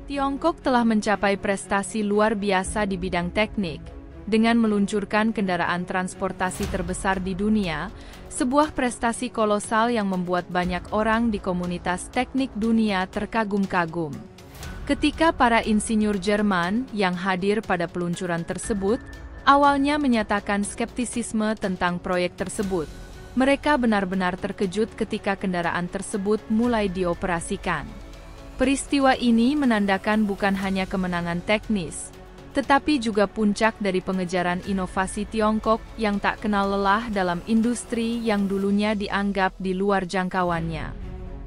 Tiongkok telah mencapai prestasi luar biasa di bidang teknik, dengan meluncurkan kendaraan transportasi terbesar di dunia, sebuah prestasi kolosal yang membuat banyak orang di komunitas teknik dunia terkagum-kagum. Ketika para insinyur Jerman yang hadir pada peluncuran tersebut, awalnya menyatakan skeptisisme tentang proyek tersebut, mereka benar-benar terkejut ketika kendaraan tersebut mulai dioperasikan. Peristiwa ini menandakan bukan hanya kemenangan teknis, tetapi juga puncak dari pengejaran inovasi Tiongkok yang tak kenal lelah dalam industri yang dulunya dianggap di luar jangkauannya.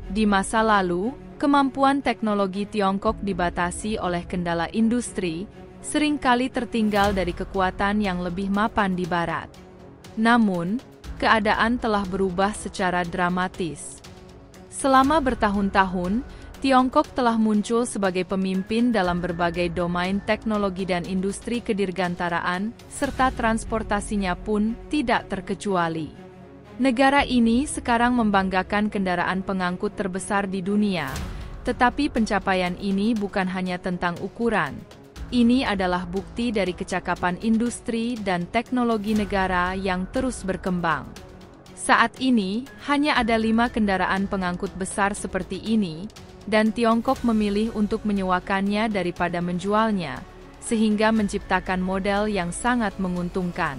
Di masa lalu, kemampuan teknologi Tiongkok dibatasi oleh kendala industri, seringkali tertinggal dari kekuatan yang lebih mapan di Barat. Namun, keadaan telah berubah secara dramatis. Selama bertahun-tahun, Tiongkok telah muncul sebagai pemimpin dalam berbagai domain teknologi dan industri kedirgantaraan, serta transportasinya pun tidak terkecuali. Negara ini sekarang membanggakan kendaraan pengangkut terbesar di dunia, tetapi pencapaian ini bukan hanya tentang ukuran. Ini adalah bukti dari kecakapan industri dan teknologi negara yang terus berkembang. Saat ini, hanya ada 5 kendaraan pengangkut besar seperti ini, dan Tiongkok memilih untuk menyewakannya daripada menjualnya, sehingga menciptakan model yang sangat menguntungkan.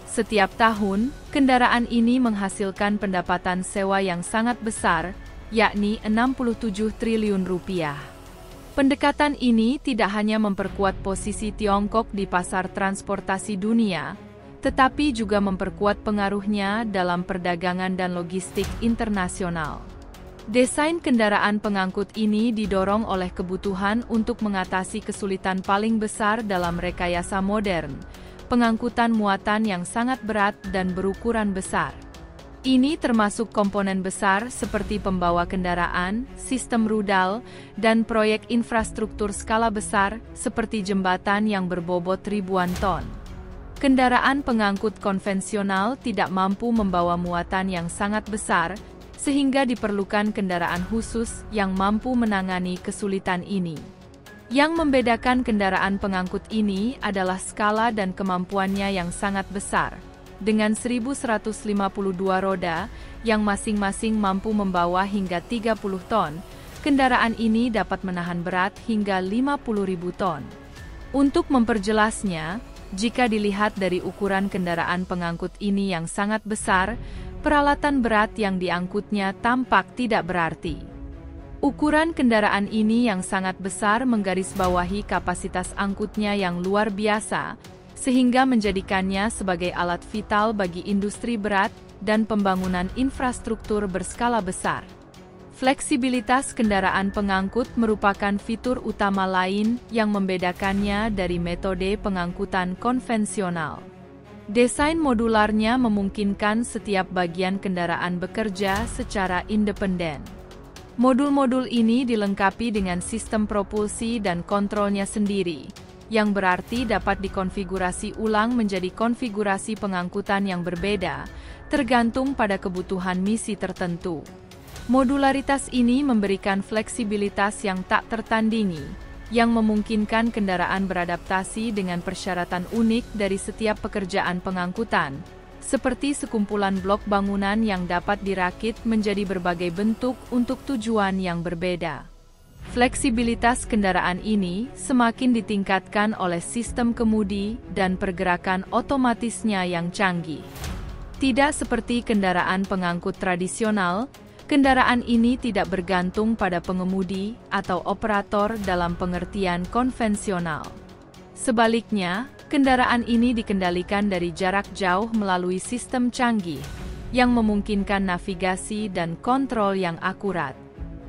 Setiap tahun, kendaraan ini menghasilkan pendapatan sewa yang sangat besar, yakni 67 triliun rupiah. Pendekatan ini tidak hanya memperkuat posisi Tiongkok di pasar transportasi dunia, tetapi juga memperkuat pengaruhnya dalam perdagangan dan logistik internasional. Desain kendaraan pengangkut ini didorong oleh kebutuhan untuk mengatasi kesulitan paling besar dalam rekayasa modern, pengangkutan muatan yang sangat berat dan berukuran besar. Ini termasuk komponen besar seperti pembawa kendaraan, sistem rudal, dan proyek infrastruktur skala besar seperti jembatan yang berbobot ribuan ton. Kendaraan pengangkut konvensional tidak mampu membawa muatan yang sangat besar, sehingga diperlukan kendaraan khusus yang mampu menangani kesulitan ini. Yang membedakan kendaraan pengangkut ini adalah skala dan kemampuannya yang sangat besar. Dengan 1.152 roda, yang masing-masing mampu membawa hingga 30 ton, kendaraan ini dapat menahan berat hingga 50.000 ton. Untuk memperjelasnya, jika dilihat dari ukuran kendaraan pengangkut ini yang sangat besar, peralatan berat yang diangkutnya tampak tidak berarti. Ukuran kendaraan ini yang sangat besar menggarisbawahi kapasitas angkutnya yang luar biasa, sehingga menjadikannya sebagai alat vital bagi industri berat dan pembangunan infrastruktur berskala besar. Fleksibilitas kendaraan pengangkut merupakan fitur utama lain yang membedakannya dari metode pengangkutan konvensional. Desain modularnya memungkinkan setiap bagian kendaraan bekerja secara independen. Modul-modul ini dilengkapi dengan sistem propulsi dan kontrolnya sendiri, yang berarti dapat dikonfigurasi ulang menjadi konfigurasi pengangkutan yang berbeda, tergantung pada kebutuhan misi tertentu. Modularitas ini memberikan fleksibilitas yang tak tertandingi, yang memungkinkan kendaraan beradaptasi dengan persyaratan unik dari setiap pekerjaan pengangkutan, seperti sekumpulan blok bangunan yang dapat dirakit menjadi berbagai bentuk untuk tujuan yang berbeda. Fleksibilitas kendaraan ini semakin ditingkatkan oleh sistem kemudi dan pergerakan otomatisnya yang canggih. Tidak seperti kendaraan pengangkut tradisional, kendaraan ini tidak bergantung pada pengemudi atau operator dalam pengertian konvensional. Sebaliknya, kendaraan ini dikendalikan dari jarak jauh melalui sistem canggih, yang memungkinkan navigasi dan kontrol yang akurat.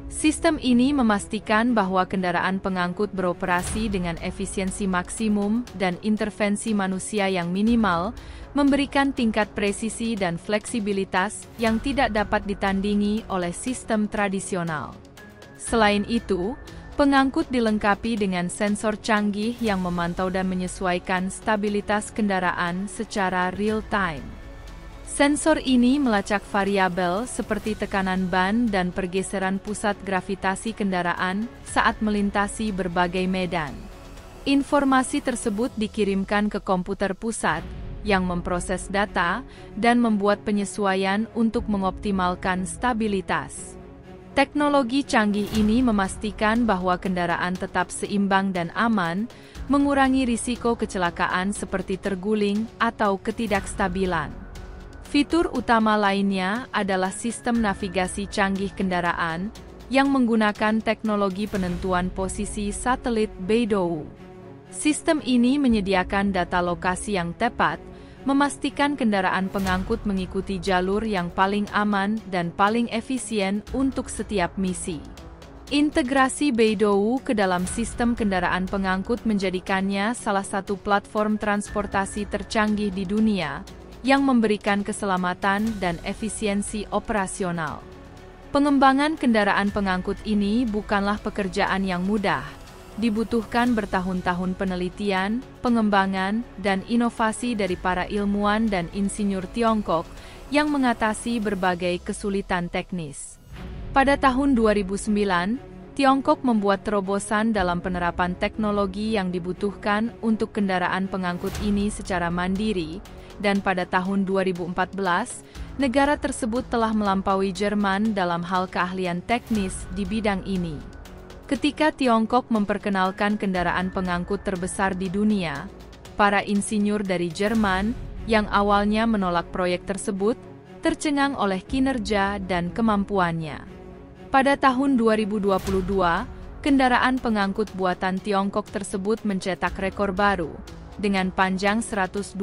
Sistem ini memastikan bahwa kendaraan pengangkut beroperasi dengan efisiensi maksimum dan intervensi manusia yang minimal, memberikan tingkat presisi dan fleksibilitas yang tidak dapat ditandingi oleh sistem tradisional. Selain itu, pengangkut dilengkapi dengan sensor canggih yang memantau dan menyesuaikan stabilitas kendaraan secara real-time. Sensor ini melacak variabel seperti tekanan ban dan pergeseran pusat gravitasi kendaraan saat melintasi berbagai medan. Informasi tersebut dikirimkan ke komputer pusat, yang memproses data dan membuat penyesuaian untuk mengoptimalkan stabilitas. Teknologi canggih ini memastikan bahwa kendaraan tetap seimbang dan aman, mengurangi risiko kecelakaan seperti terguling atau ketidakstabilan. Fitur utama lainnya adalah sistem navigasi canggih kendaraan yang menggunakan teknologi penentuan posisi satelit BeiDou. Sistem ini menyediakan data lokasi yang tepat, memastikan kendaraan pengangkut mengikuti jalur yang paling aman dan paling efisien untuk setiap misi. Integrasi BeiDou ke dalam sistem kendaraan pengangkut menjadikannya salah satu platform transportasi tercanggih di dunia, yang memberikan keselamatan dan efisiensi operasional. Pengembangan kendaraan pengangkut ini bukanlah pekerjaan yang mudah. Dibutuhkan bertahun-tahun penelitian, pengembangan, dan inovasi dari para ilmuwan dan insinyur Tiongkok yang mengatasi berbagai kesulitan teknis. Pada tahun 2009, Tiongkok membuat terobosan dalam penerapan teknologi yang dibutuhkan untuk kendaraan pengangkut ini secara mandiri, dan pada tahun 2014, negara tersebut telah melampaui Jerman dalam hal keahlian teknis di bidang ini. Ketika Tiongkok memperkenalkan kendaraan pengangkut terbesar di dunia, para insinyur dari Jerman, yang awalnya menolak proyek tersebut, tercengang oleh kinerja dan kemampuannya. Pada tahun 2022, kendaraan pengangkut buatan Tiongkok tersebut mencetak rekor baru, dengan panjang 128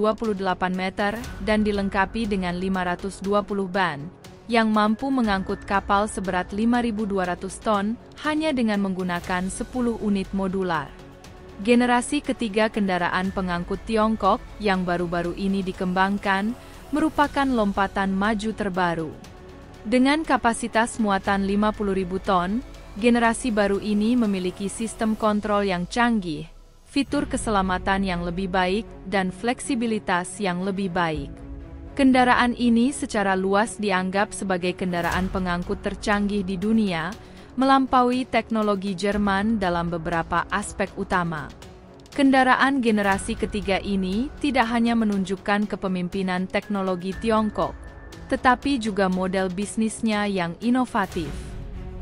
meter dan dilengkapi dengan 520 ban, yang mampu mengangkut kapal seberat 5.200 ton hanya dengan menggunakan 10 unit modular. Generasi ketiga kendaraan pengangkut Tiongkok yang baru-baru ini dikembangkan merupakan lompatan maju terbaru. Dengan kapasitas muatan 50.000 ton, generasi baru ini memiliki sistem kontrol yang canggih, fitur keselamatan yang lebih baik, dan fleksibilitas yang lebih baik. Kendaraan ini secara luas dianggap sebagai kendaraan pengangkut tercanggih di dunia, melampaui teknologi Jerman dalam beberapa aspek utama. Kendaraan generasi ketiga ini tidak hanya menunjukkan kepemimpinan teknologi Tiongkok, tetapi juga model bisnisnya yang inovatif.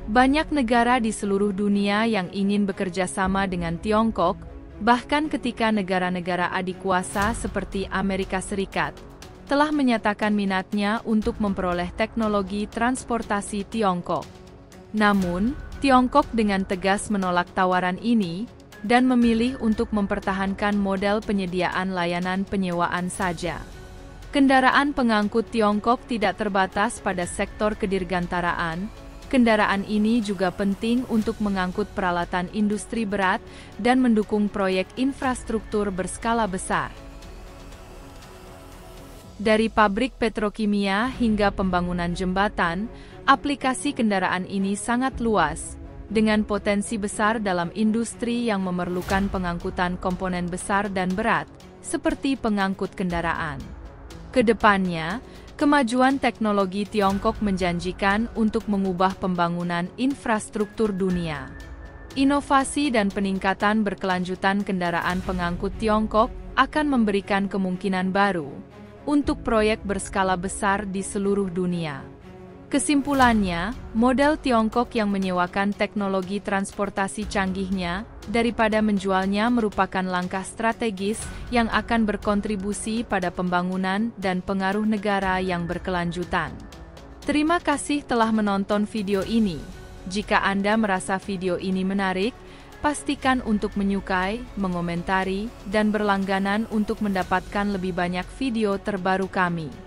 Banyak negara di seluruh dunia yang ingin bekerja sama dengan Tiongkok, bahkan ketika negara-negara adikuasa seperti Amerika Serikat telah menyatakan minatnya untuk memperoleh teknologi transportasi Tiongkok. Namun, Tiongkok dengan tegas menolak tawaran ini dan memilih untuk mempertahankan model penyediaan layanan penyewaan saja. Kendaraan pengangkut Tiongkok tidak terbatas pada sektor kedirgantaraan. Kendaraan ini juga penting untuk mengangkut peralatan industri berat dan mendukung proyek infrastruktur berskala besar. Dari pabrik petrokimia hingga pembangunan jembatan, aplikasi kendaraan ini sangat luas, dengan potensi besar dalam industri yang memerlukan pengangkutan komponen besar dan berat, seperti pengangkut kendaraan. Kedepannya, kemajuan teknologi Tiongkok menjanjikan untuk mengubah pembangunan infrastruktur dunia. Inovasi dan peningkatan berkelanjutan kendaraan pengangkut Tiongkok akan memberikan kemungkinan baru untuk proyek berskala besar di seluruh dunia. Kesimpulannya, model Tiongkok yang menyewakan teknologi transportasi canggihnya daripada menjualnya merupakan langkah strategis yang akan berkontribusi pada pembangunan dan pengaruh negara yang berkelanjutan. Terima kasih telah menonton video ini. Jika Anda merasa video ini menarik, pastikan untuk menyukai, mengomentari, dan berlangganan untuk mendapatkan lebih banyak video terbaru kami.